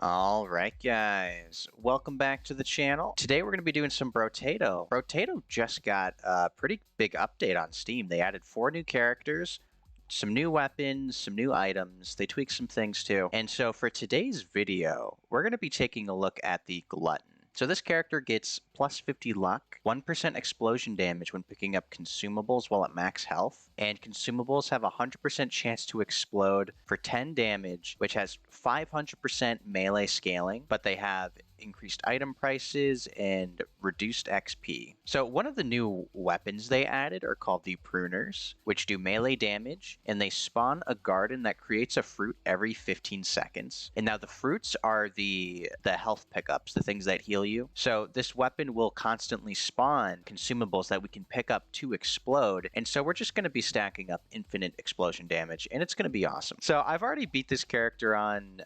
All right, guys, welcome back to the channel. Today we're going to be doing some Brotato. Brotato just got a pretty big update on Steam. They added 4 new characters, some new weapons, some new items. They tweaked some things too. And so for today's video, we're going to be taking a look at the Glutton. So this character gets plus 50 luck, 1% explosion damage when picking up consumables while at max health, and consumables have a 100% chance to explode for 10 damage, which has 500% melee scaling, but they have increased item prices and reduced XP. So one of the new weapons they added are called the pruners, which do melee damage, and they spawn a garden that creates a fruit every 15 seconds. And now the fruits are the health pickups, the things that heal you. So this weapon will constantly spawn consumables that we can pick up to explode, and so we're just going to be stacking up infinite explosion damage, and it's going to be awesome. So I've already beat this character on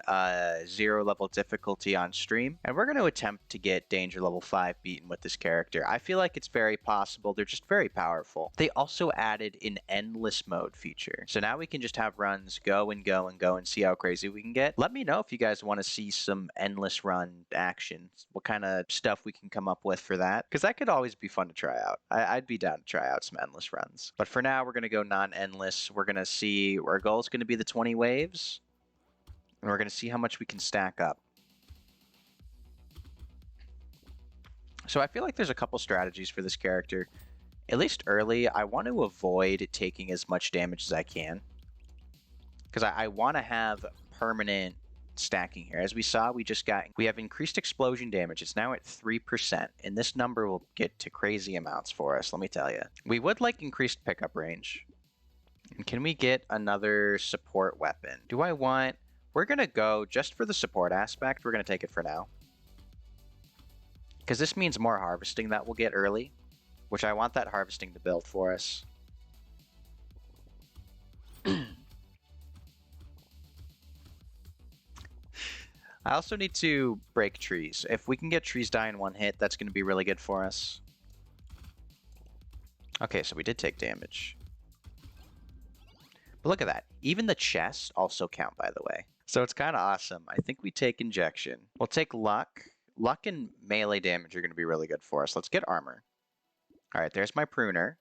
0 level difficulty on stream, and we're going to attempt to get danger level 5 beaten with this character. I feel like it's very possible. They're just very powerful. They also added an endless mode feature, so now we can just have runs go and go and go and see how crazy we can get. Let me know if you guys want to see some endless run action, what kind of stuff we can come up with for that, because that could always be fun to try out. I'd be down to try out some endless runs. But for now, we're going to go non-endless. We're going to see, our goal is going to be the 20 waves, and we're going to see how much we can stack up. So I feel like there's a couple strategies for this character. At least early, I want to avoid taking as much damage as I can, because I want to have permanent stacking here. As we saw, we have increased explosion damage. It's now at 3%, and this number will get to crazy amounts for us, let me tell you. We would like increased pickup range. And can we get another support weapon? We're going to go just for the support aspect. We're going to take it for now, because this means more harvesting that we'll get early, which I want that harvesting to build for us. I also need to break trees. If we can get trees die in one hit, that's going to be really good for us. Okay, so we did take damage. But look at that. Even the chests also count, by the way. So it's kind of awesome. I think we take injection. We'll take luck. Luck and melee damage are going to be really good for us. Let's get armor. All right, there's my pruner.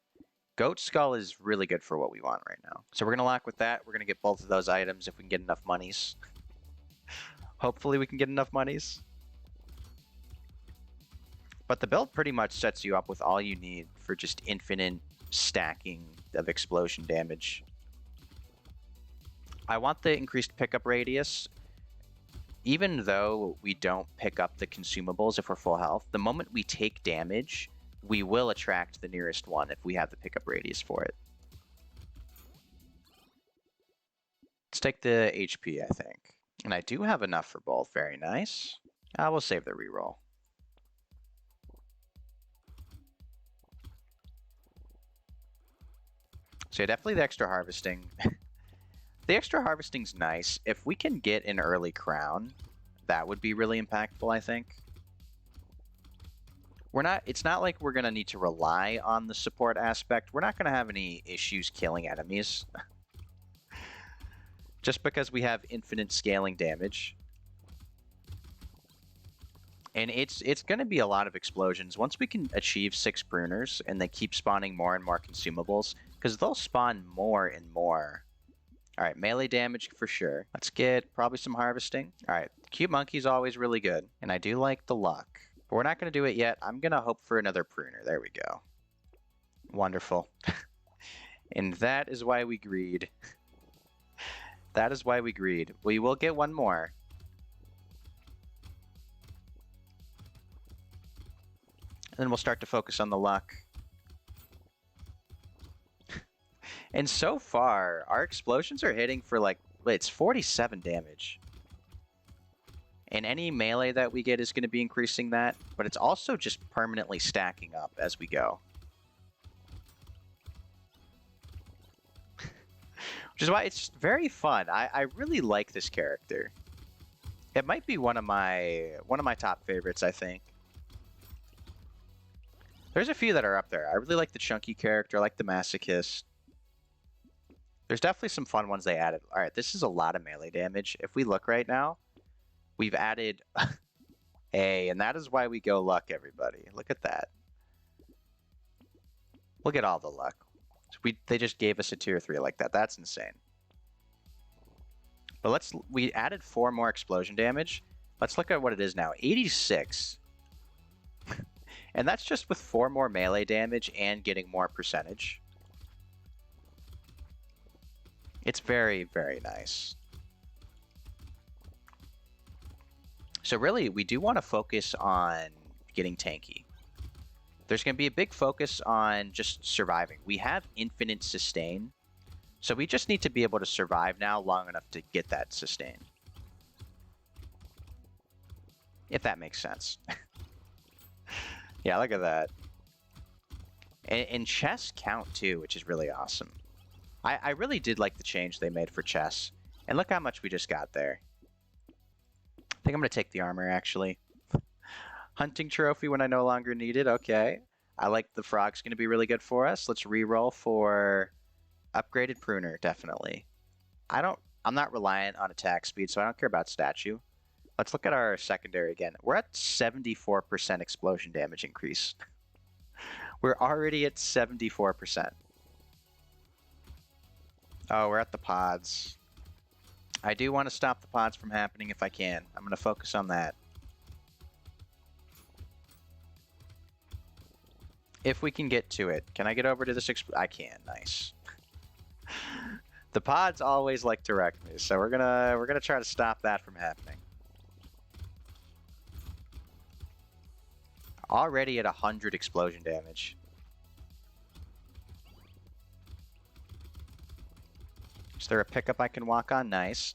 Goat skull is really good for what we want right now. So we're going to lock with that. We're going to get both of those items if we can get enough monies. Hopefully we can get enough monies. But the build pretty much sets you up with all you need for just infinite stacking of explosion damage. I want the increased pickup radius. Even though we don't pick up the consumables if we're full health, the moment we take damage, we will attract the nearest one if we have the pickup radius for it. Let's take the HP, I think. And I do have enough for both. Very nice. I will save the reroll. So yeah, definitely the extra harvesting. The extra harvesting's nice. If we can get an early crown, that would be really impactful, I think. It's not like we're going to need to rely on the support aspect. We're not going to have any issues killing enemies. Just because we have infinite scaling damage. And it's going to be a lot of explosions. Once we can achieve 6 pruners and they keep spawning more and more consumables, because they'll spawn more and more. All right, melee damage for sure. Let's get probably some harvesting. All right, cute monkey's always really good. And I do like the luck. But we're not going to do it yet. I'm going to hope for another pruner. There we go. Wonderful. And that is why we greed. That is why we greed. We will get one more. And then we'll start to focus on the luck. And so far, our explosions are hitting for like, it's 47 damage. And any melee that we get is going to be increasing that, but it's also just permanently stacking up as we go. Which is why it's very fun. I really like this character. It might be one of my top favorites, I think. There's a few that are up there. I really like the chunky character. I like the masochist. There's definitely some fun ones they added. All right, this is a lot of melee damage. If we look right now, We've added A, and that is why we go luck, everybody. Look at that. Look at all the luck. They just gave us a tier 3 like that. That's insane. But we added 4 more explosion damage. Let's look at what it is now. 86. And that's just with 4 more melee damage and getting more percentage. It's very, very nice. So really, we do want to focus on getting tanky. There's going to be a big focus on just surviving. We have infinite sustain, so we just need to be able to survive now long enough to get that sustain. If that makes sense. Yeah, look at that. And chess count too, which is really awesome. I really did like the change they made for chess. And look how much we just got there. I think I'm going to take the armor, actually. Hunting trophy when I no longer need it. Okay. I like the frog's going to be really good for us. Let's re-roll for upgraded pruner, definitely. I'm not reliant on attack speed, so I don't care about statue. Let's look at our secondary again. We're at 74% explosion damage increase. We're already at 74%. Oh, we're at the pods. I do want to stop the pods from happening if I can. I'm going to focus on that. If we can get to it. Can I get over to this? I can. Nice. The pods always like to wreck me, so we're gonna try to stop that from happening. Already at 100 explosion damage. Is there a pickup I can walk on? Nice.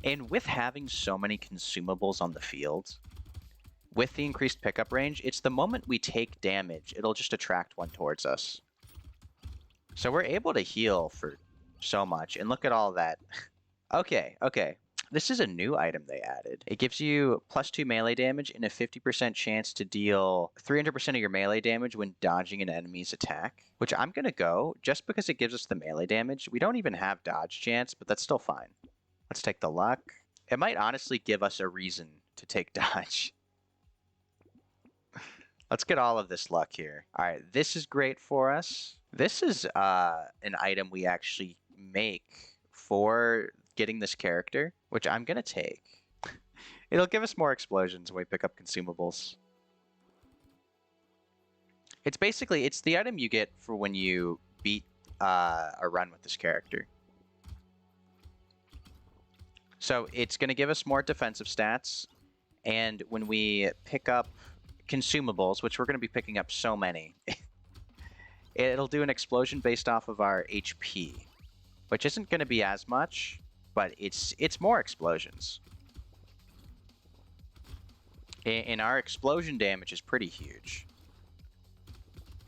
And with having so many consumables on the field, with the increased pickup range, it's the moment we take damage, it'll just attract one towards us. So we're able to heal for so much. And look at all that. Okay. This is a new item they added. It gives you +2 melee damage and a 50% chance to deal 300% of your melee damage when dodging an enemy's attack, which I'm going to go just because it gives us the melee damage. We don't even have dodge chance, but that's still fine. Let's take the luck. It might honestly give us a reason to take dodge. Let's get all of this luck here. All right, this is great for us. This is an item we actually make for getting this character, which I'm going to take. It'll give us more explosions when we pick up consumables. It's the item you get for when you beat a run with this character. So it's going to give us more defensive stats, and when we pick up consumables, which we're going to be picking up so many, it'll do an explosion based off of our HP, which isn't going to be as much, but it's more explosions. And our explosion damage is pretty huge.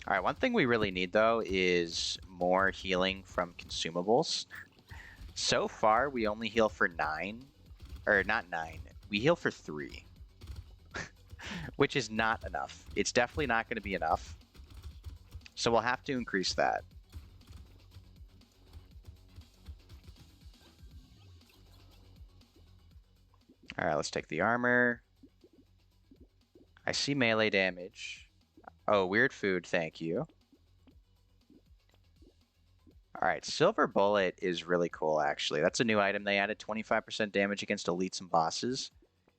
All right, one thing we really need, though, is more healing from consumables. So far, we only heal for 9. Or not 9. We heal for 3. Which is not enough. It's definitely not going to be enough. So we'll have to increase that. All right, let's take the armor. I see melee damage. Oh, weird food, thank you. All right, Silver Bullet is really cool, actually. That's a new item they added. 25% damage against elites and bosses.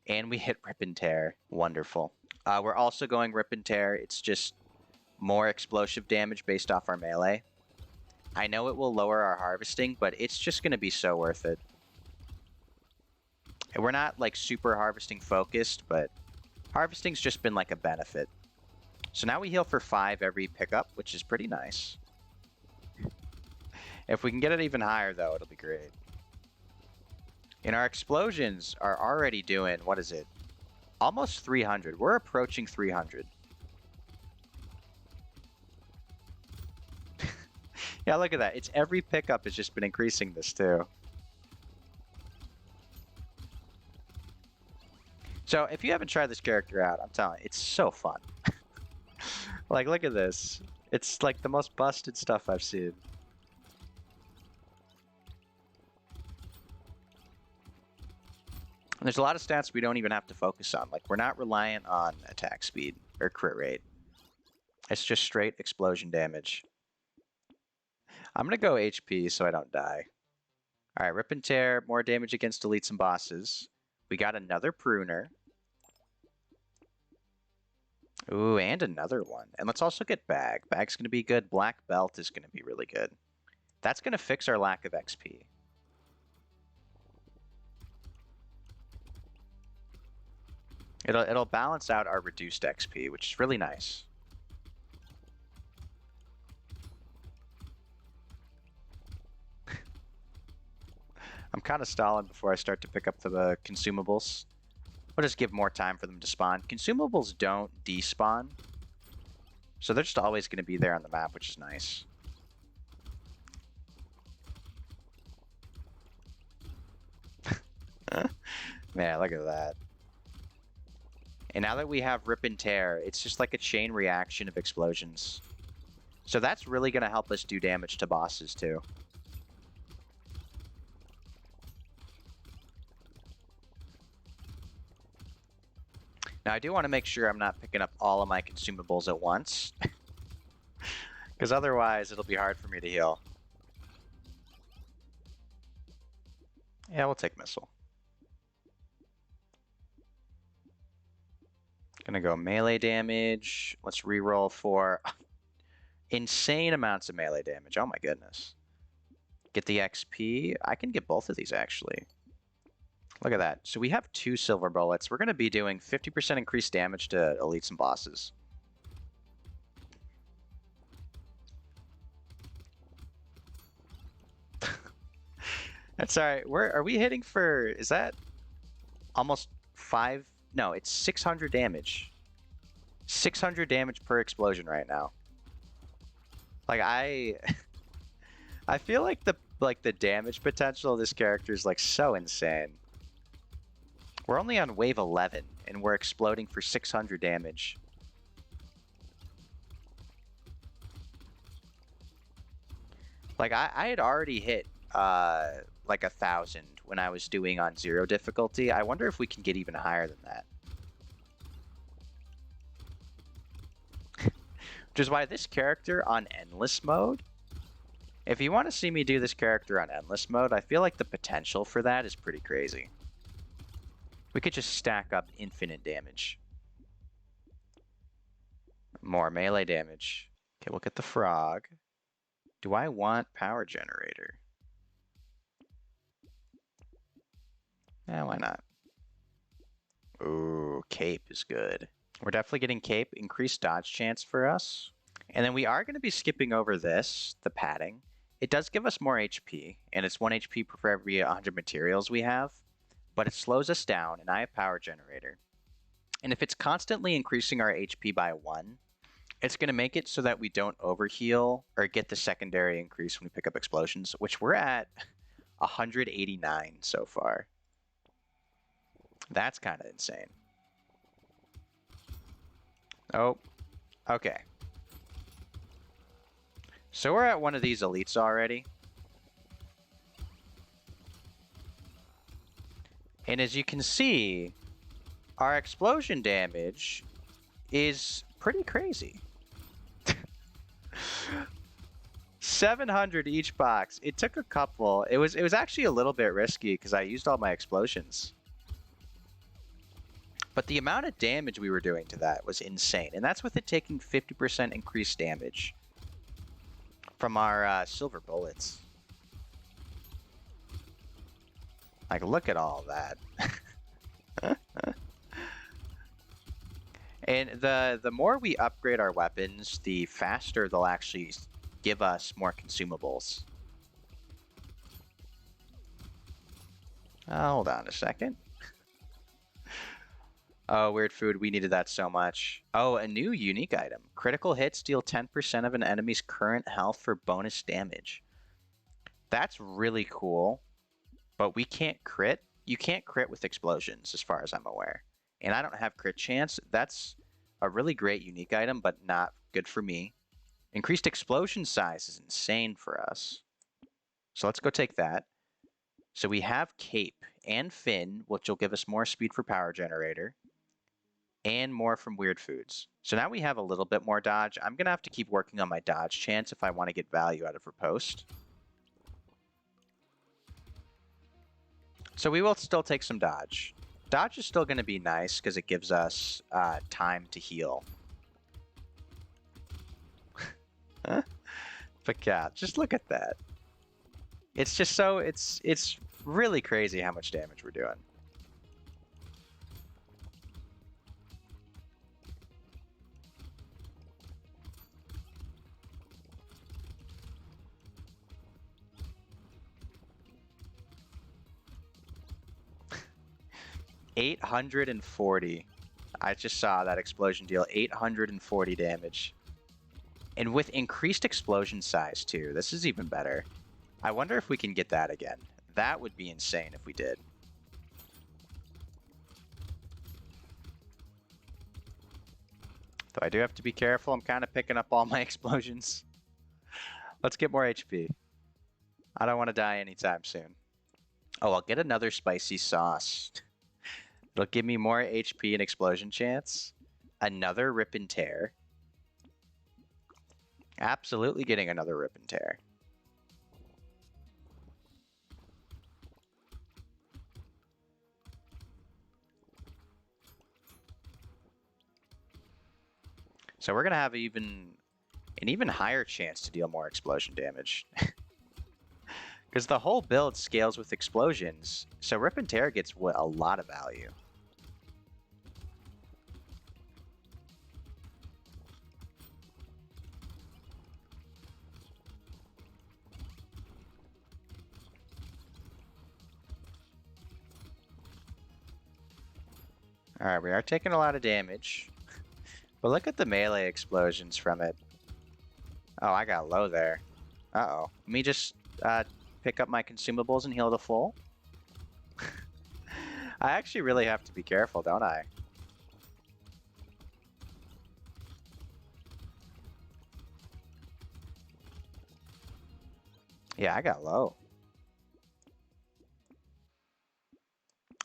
And we hit Rip and Tear. Wonderful. We're also going Rip and Tear. It's just more explosive damage based off our melee. I know it will lower our harvesting, but it's just going to be so worth it. And we're not, like, super harvesting focused, but harvesting's just been, like, a benefit. So now we heal for 5 every pickup, which is pretty nice. If we can get it even higher, though, it'll be great. And our explosions are already doing, what is it? Almost 300. We're approaching 300. Yeah, look at that. It's every pickup has just been increasing this, too. So if you haven't tried this character out, I'm telling you, it's so fun. Like, look at this. It's like the most busted stuff I've seen. And there's a lot of stats we don't even have to focus on. Like, we're not reliant on attack speed or crit rate. It's just straight explosion damage. I'm going to go HP so I don't die. All right, Rip and Tear, more damage against elites and bosses. We got another pruner. Ooh, and another one. And let's also get Bag. Bag's going to be good. Black Belt is going to be really good. That's going to fix our lack of XP. It'll balance out our reduced XP, which is really nice. I'm kind of stalling before I start to pick up the consumables. We'll just give more time for them to spawn. Consumables don't despawn, so they're just always going to be there on the map, which is nice. Man, look at that. And now that we have Rip and Tear, it's just like a chain reaction of explosions. So that's really going to help us do damage to bosses too. Now I do want to make sure I'm not picking up all of my consumables at once. Because otherwise it'll be hard for me to heal. Yeah, we'll take Missile. Gonna go melee damage. Let's reroll for insane amounts of melee damage. Oh my goodness. Get the XP. I can get both of these actually. Look at that. So we have 2 silver bullets. We're gonna be doing 50% increased damage to elites and bosses. That's alright. Are we hitting for, is that almost 5? No, it's 600 damage. 600 damage per explosion right now. Like I feel like the damage potential of this character is like so insane. We're only on wave 11 and we're exploding for 600 damage. Like I had already hit like 1,000 when I was doing on 0 difficulty. I wonder if we can get even higher than that. Which is why this character on endless mode, if you want to see me do this character on endless mode, I feel like the potential for that is pretty crazy. We could just stack up infinite damage. More melee damage. Okay, we'll get the frog. Do I want power generator? Yeah, why not? Ooh, cape is good. We're definitely getting cape, increased dodge chance for us. And then we are going to be skipping over this, the padding. It does give us more HP, and it's 1 HP per every 100 materials we have, but it slows us down, and I have power generator. And if it's constantly increasing our HP by 1, it's going to make it so that we don't overheal or get the secondary increase when we pick up explosions, which we're at 189 so far. That's kind of insane. Oh, okay. So we're at one of these elites already. And as you can see, our explosion damage is pretty crazy. 700 each box. It took a couple. It was actually a little bit risky because I used all my explosions. But the amount of damage we were doing to that was insane. And that's with it taking 50% increased damage from our silver bullets. Like, look at all that. And the more we upgrade our weapons, the faster they'll actually give us more consumables. Hold on a second. Oh, weird food. We needed that so much. Oh, a new unique item. Critical hits deal 10% of an enemy's current health for bonus damage. That's really cool, but we can't crit. You can't crit with explosions, as far as I'm aware. And I don't have crit chance. That's a really great unique item, but not good for me. Increased explosion size is insane for us. So let's go take that. So we have Cape and Fin, which will give us more speed for Power Generator, and more from Weird Foods. So now we have a little bit more dodge. I'm going to have to keep working on my dodge chance if I want to get value out of Riposte. So we will still take some dodge. Dodge is still going to be nice because it gives us time to heal. But yeah, just look at that. It's just so, it's really crazy how much damage we're doing. $840. I just saw that explosion deal. 840 damage. And with increased explosion size too. This is even better. I wonder if we can get that again. That would be insane if we did. Though I do have to be careful. I'm kind of picking up all my explosions. Let's get more HP. I don't want to die anytime soon. Oh, I'll get another spicy sauce. It'll give me more HP and explosion chance. Another rip and tear. Absolutely getting another rip and tear. So we're going to have an even higher chance to deal more explosion damage. Because the whole build scales with explosions. So rip and tear gets a lot of value. Alright, we are taking a lot of damage. But look at the melee explosions from it. Oh, I got low there. Uh-oh. Let me just pick up my consumables and heal to full. I actually really have to be careful, don't I? Yeah, I got low.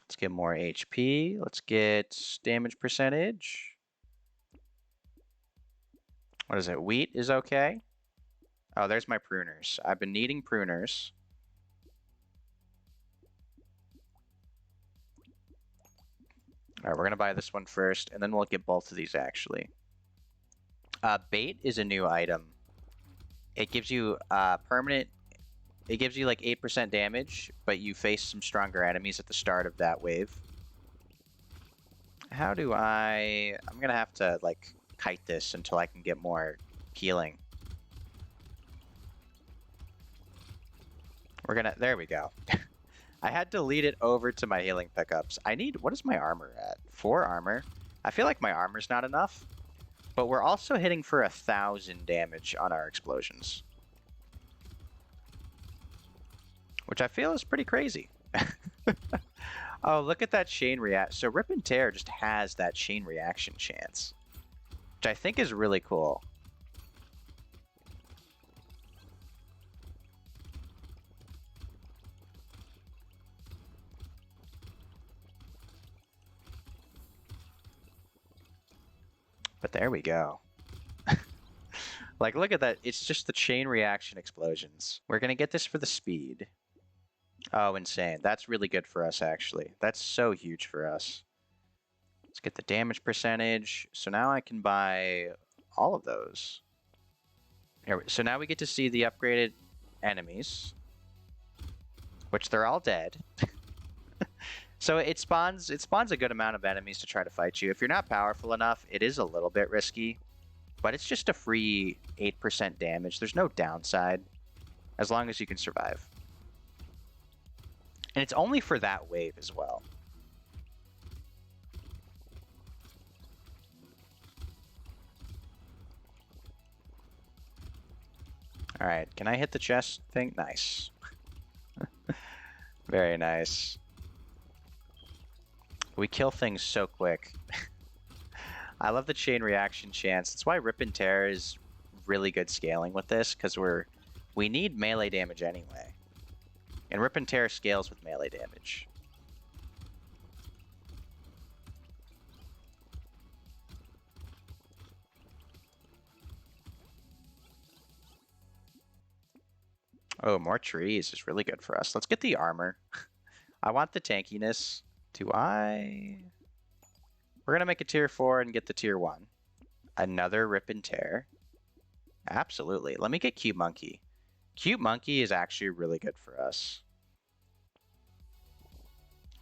Let's get more HP. Let's get damage percentage. What is it? Wheat is okay. Oh, there's my pruners. I've been needing pruners. All right, we're going to buy this one first, and then we'll get both of these, actually. Bait is a new item. It gives you permanent... It gives you like 8% damage, but you face some stronger enemies at the start of that wave. How do I... I'm going to have to, like, kite this until I can get more healing. We're going to... There we go. I had to lead it over to my healing pickups. I need... What is my armor at? 4 armor. I feel like my armor's not enough. But we're also hitting for 1,000 damage on our explosions. Which I feel is pretty crazy. Oh, look at that chain react. So Rip and Tear just has that chain reaction chance. Which I think is really cool. But there we go. Like, look at that. It's just the chain reaction explosions. We're going to get this for the speed. Oh, insane. That's really good for us, actually. That's so huge for us. Let's get the damage percentage. So now I can buy all of those. Here, so now we get to see the upgraded enemies. Which they're all dead. So it spawns a good amount of enemies to try to fight you. If you're not powerful enough, it is a little bit risky. But it's just a free 8% damage. There's no downside. As long as you can survive. And it's only for that wave as well. Alright, can I hit the chest thing? Nice. Very nice. We kill things so quick. I love the chain reaction chance. That's why Rip and Tear is really good scaling with this, because we need melee damage anyway. And Rip and Tear scales with melee damage. Oh, more trees is really good for us. Let's get the armor. I want the tankiness. Do I? We're going to make a tier 4 and get the tier 1. Another Rip and Tear. Absolutely. Let me get Cute Monkey. Cute Monkey is actually really good for us.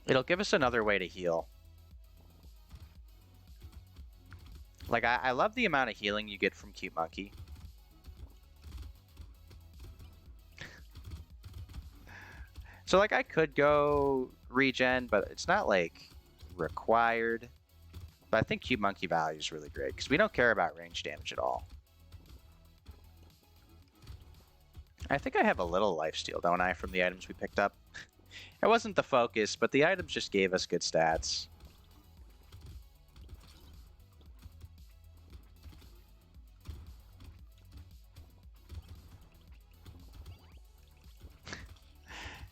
It'll give us another way to heal. Like, I love the amount of healing you get from Cute Monkey. So, like, I could go regen, but it's not, like, required. But I think Cute Monkey value is really great, because we don't care about range damage at all. I think I have a little lifesteal, don't I, from the items we picked up? It wasn't the focus, but the items just gave us good stats.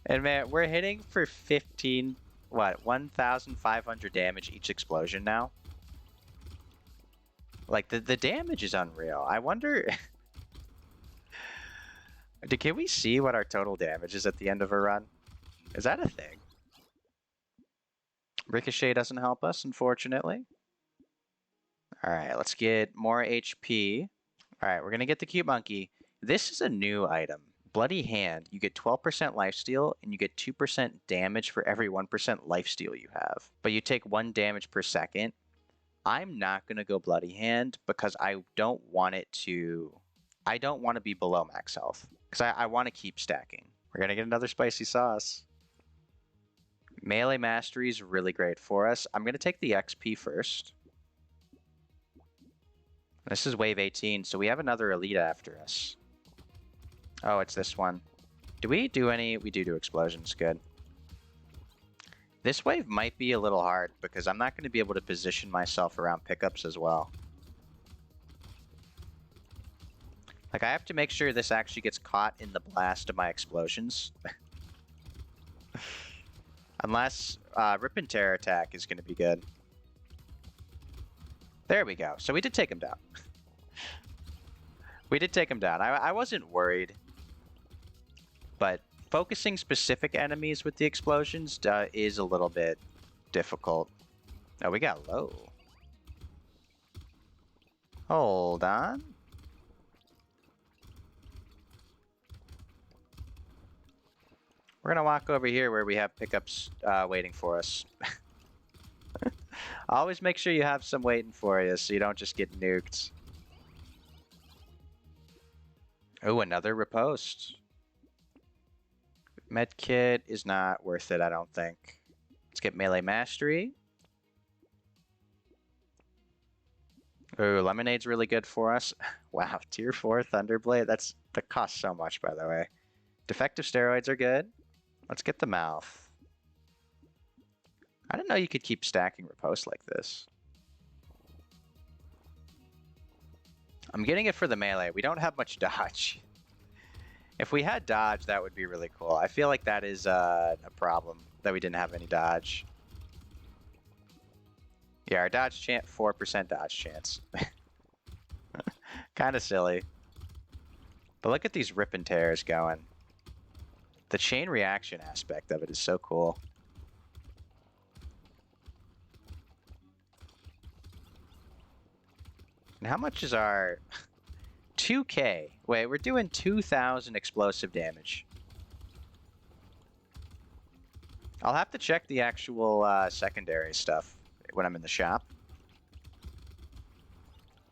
And man, we're hitting for 1,500 damage each explosion now. Like, the damage is unreal. I wonder... Can we see what our total damage is at the end of a run? Is that a thing? Ricochet doesn't help us, unfortunately. Alright, let's get more HP. Alright, we're gonna get the Cute Monkey. This is a new item. Bloody Hand. You get 12% lifesteal, and you get 2% damage for every 1% lifesteal you have. But you take 1 damage per second. I'm not gonna go Bloody Hand because I don't want it to... I don't want to be below max health. Because I want to keep stacking. We're gonna get another spicy sauce. Melee Mastery is really great for us. I'm gonna take the XP first. This is wave 18, so we have another elite after us. Oh, it's this one. Do we do any? We do explosions. Good. This wave might be a little hard because I'm not going to be able to position myself around pickups as well. Like, I have to make sure this actually gets caught in the blast of my explosions. Unless Rip and Tear attack is going to be good. There we go. So we did take him down. We did take him down. I wasn't worried. But focusing specific enemies with the explosions is a little bit difficult. Oh, we got low. Hold on. We're going to walk over here where we have pickups waiting for us. Always make sure you have some waiting for you so you don't just get nuked. Oh, another riposte. Medkit is not worth it, I don't think. Let's get Melee Mastery. Ooh, Lemonade's really good for us. Wow, Tier 4 Thunderblade. That costs so much, by the way. Defective Steroids are good. Let's get the Mouth. I didn't know you could keep stacking riposte like this. I'm getting it for the melee. We don't have much dodge. If we had dodge, that would be really cool. I feel like that is a problem, that we didn't have any dodge. Yeah, our dodge chance, 4% dodge chance. Kind of silly. But look at these Rip and Tears going. The chain reaction aspect of it is so cool. And how much is our... 2K. Wait, we're doing 2,000 explosive damage. I'll have to check the actual secondary stuff when I'm in the shop.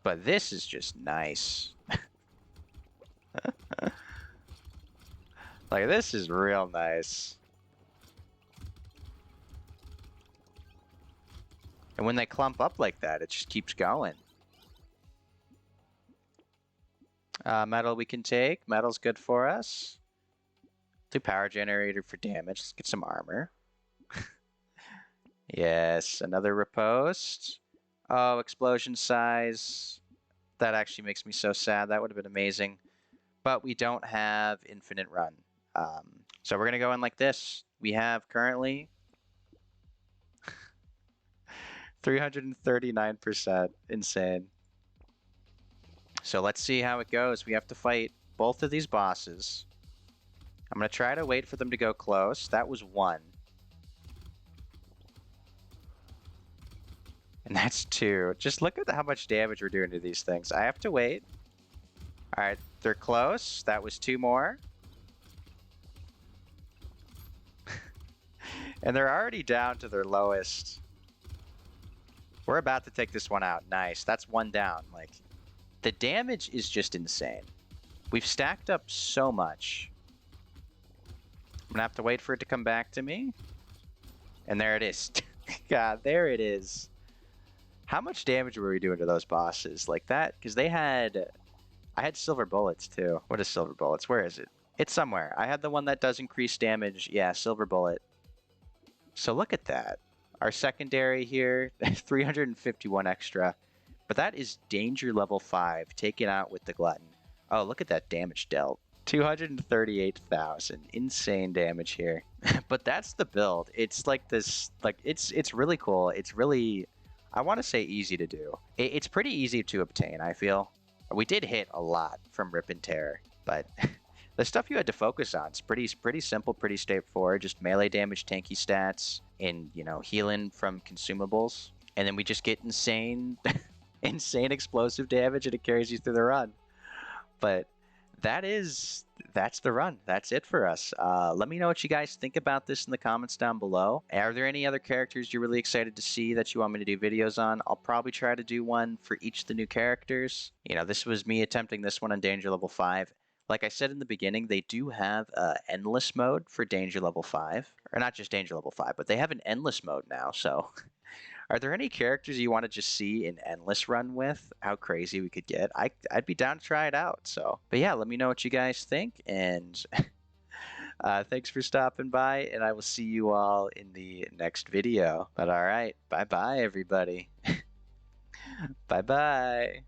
But this is just nice. Like, this is real nice. And when they clump up like that, it just keeps going. Metal we can take. Metal's good for us. Do power generator for damage. Let's get some armor. Yes, another riposte. Oh, explosion size. That actually makes me so sad. That would have been amazing. But we don't have infinite run. So we're going to go in like this. We have currently 339%. Insane. So let's see how it goes. We have to fight both of these bosses. I'm going to try to wait for them to go close. That was 1. And that's 2. Just look at how much damage we're doing to these things. I have to wait. All right, they're close. That was 2 more. And they're already down to their lowest. We're about to take this one out. Nice. That's 1 down. Like, the damage is just insane. We've stacked up so much. I'm gonna have to wait for it to come back to me. And there it is. God, there it is. How much damage were we doing to those bosses? Like that? Because they had... I had silver bullets too. What is silver bullets? Where is it? It's somewhere. I had the one that does increase damage. Yeah, silver bullet. So look at that. Our secondary here, 351 extra. But that is danger level 5, taken out with the Glutton. Oh, look at that damage dealt. 238,000. Insane damage here. But that's the build. It's like this, like, it's really cool. It's really, I want to say easy to do. It's pretty easy to obtain, I feel. We did hit a lot from Rip and Tear, but the stuff you had to focus on is pretty simple, pretty straightforward. Just melee damage, tanky stats, and, you know, healing from consumables. And then we just get insane, insane explosive damage, and it carries you through the run. But that's the run. That's it for us. Let me know what you guys think about this in the comments down below. Are there any other characters you're really excited to see that you want me to do videos on? I'll probably try to do one for each of the new characters. You know, this was me attempting this one on Danger Level 5. Like I said in the beginning, they do have endless mode for Danger Level 5. Or not just Danger Level 5, but they have an endless mode now, so... Are there any characters you want to just see an endless run with? How crazy we could get? I'd be down to try it out. So, but yeah, let me know what you guys think, and thanks for stopping by, and I will see you all in the next video. But all right, bye bye, everybody. Bye bye.